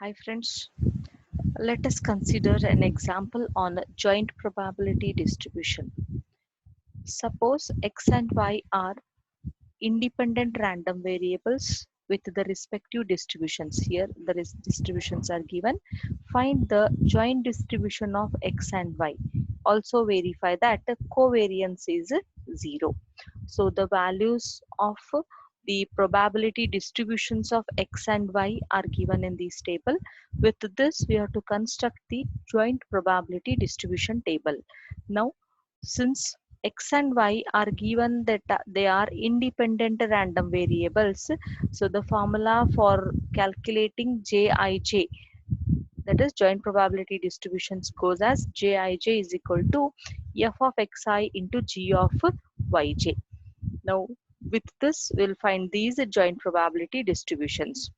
Hi friends, let us consider an example on joint probability distribution. Suppose x and y are independent random variables with the respective distributions. Here the distributions are given. Find the joint distribution of x and y. Also verify that the covariance is 0. So the values of the probability distributions of x and y are given in this table. With this, we have to construct the joint probability distribution table. Now, since x and y are given that they are independent random variables, so the formula for calculating jij, that is joint probability distributions, goes as jij is equal to f of xi into g of yj. Now, with this, we'll find these joint probability distributions.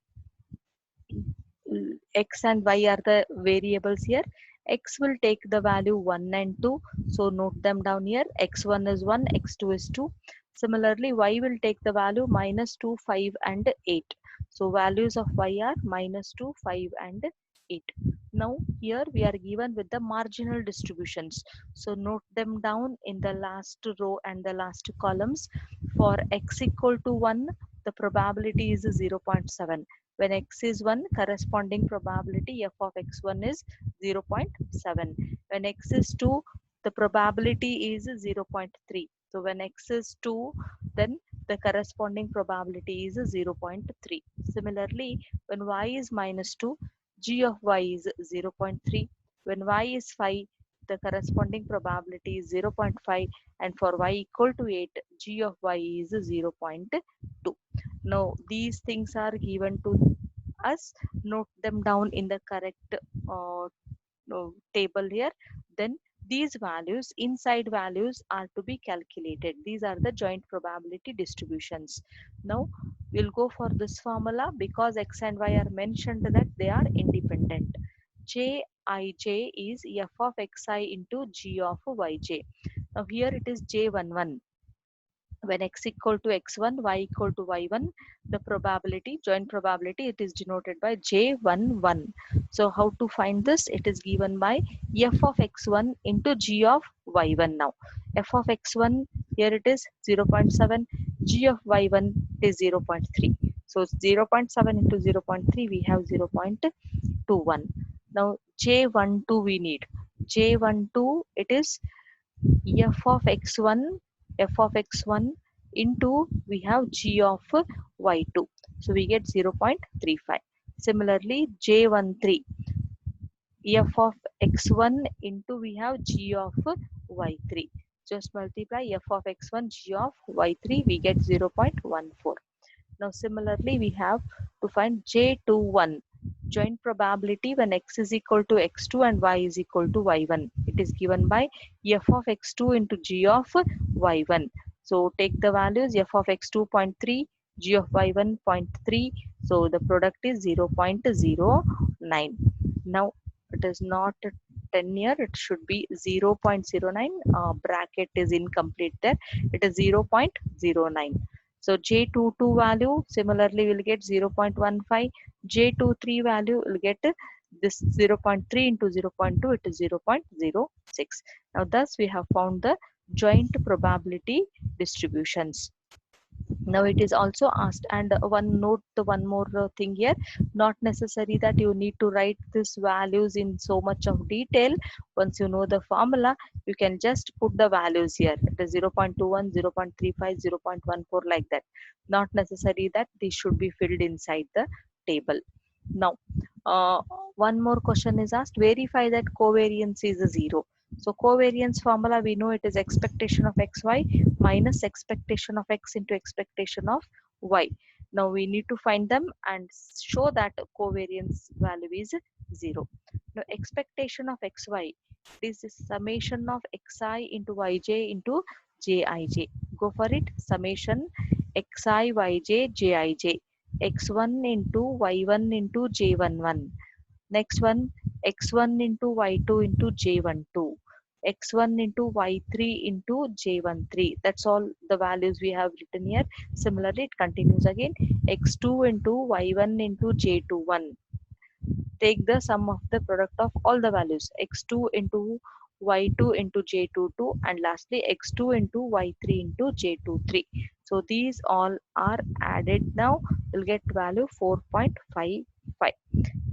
X and y are the variables here. X will take the value 1 and 2. So note them down here. X1 is 1, X2 is 2. Similarly, y will take the value minus 2, 5 and 8. So values of y are minus 2, 5 and 8. Now here we are given with the marginal distributions. So note them down in the last row and the last columns. For x equal to 1, the probability is 0.7. When x is 1, corresponding probability f of x1 is 0.7. When x is 2, the probability is 0.3. So when x is 2, then the corresponding probability is 0.3. Similarly, when y is minus 2, g of y is 0.3. When y is 5, the corresponding probability is 0.5, and for y equal to 8, g of y is 0.2. Now these things are given to us. Note them down in the correct table here. Then these values, inside values, are to be calculated. These are the joint probability distributions. Now we'll go for this formula. Because x and y are mentioned that they are independent, jij is f of xi into g of yj. Now here it is j11. When x equal to x1, y equal to y1, the probability, joint probability, it is denoted by j11. So how to find this? It is given by f of x1 into g of y1. Now f of x1, here it is 0.7, g of y1 is 0.3. So 0.7 into 0.3, we have 0.21. Now j12 we need. j12, it is f of x1 into we have g of y2, so we get 0.35. Similarly, j13, f of x1 into we have g of y3, just multiply f of x1 g of y3, we get 0.14. Now similarly, we have to find j21, joint probability when x is equal to x2 and y is equal to y1. It is given by f of x2 into g of y1. So take the values, f of x2 0.3, g of y1 0.3. So the product is 0.09. Now it is not 10 here, it should be 0.09. Bracket is incomplete there. It is 0.09. So J22 value similarly will get 0.15. J23 value will get this 0.3 into 0.2, it is 0.06. Now thus we have found the joint probability distributions. Now it is also asked, and one more thing here, not necessary that you need to write these values in so much of detail. Once you know the formula, you can just put the values here. It is 0.21, 0.35, 0.14, like that. Not necessary that these should be filled inside the table. Now one more question is asked, verify that covariance is 0. So covariance formula, we know it is expectation of xy minus expectation of x into expectation of y. Now we need to find them and show that covariance value is 0. Now expectation of xy, this is summation of xi into yj into jij. Go for it. Summation xi yj jij, x1 into y1 into j11. Next one, x1 into y2 into j12, x1 into y3 into j13. That's all the values we have written here. Similarly, it continues again, x2 into y1 into j21, take the sum of the product of all the values x2 into y2 into j22 and lastly x2 into y3 into j23. So these all are added. Now we'll get value 4.55.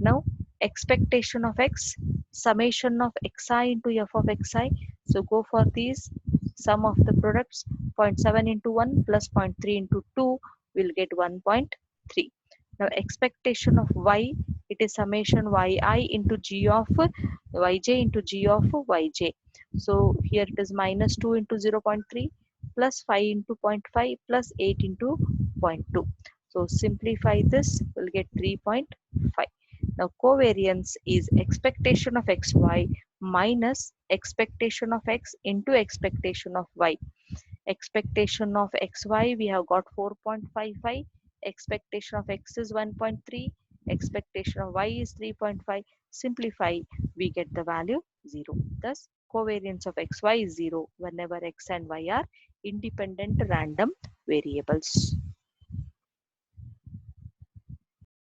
Now expectation of x, summation of xi into f of xi. So go for these sum of the products. 0.7 into 1 plus 0.3 into 2 will get 1.3. Now expectation of y, it is summation yi into g of yj into g of yj. So here it is minus 2 into 0.3 plus 5 into zero point 0.5 plus 8 into zero point 0.2. So simplify this, we'll get 3.5. Now covariance is expectation of xy minus expectation of x into expectation of y. Expectation of xy we have got 4.55, expectation of x is 1.3, expectation of y is 3.5. Simplify, we get the value 0. Thus covariance of xy is 0 whenever x and y are independent random variables.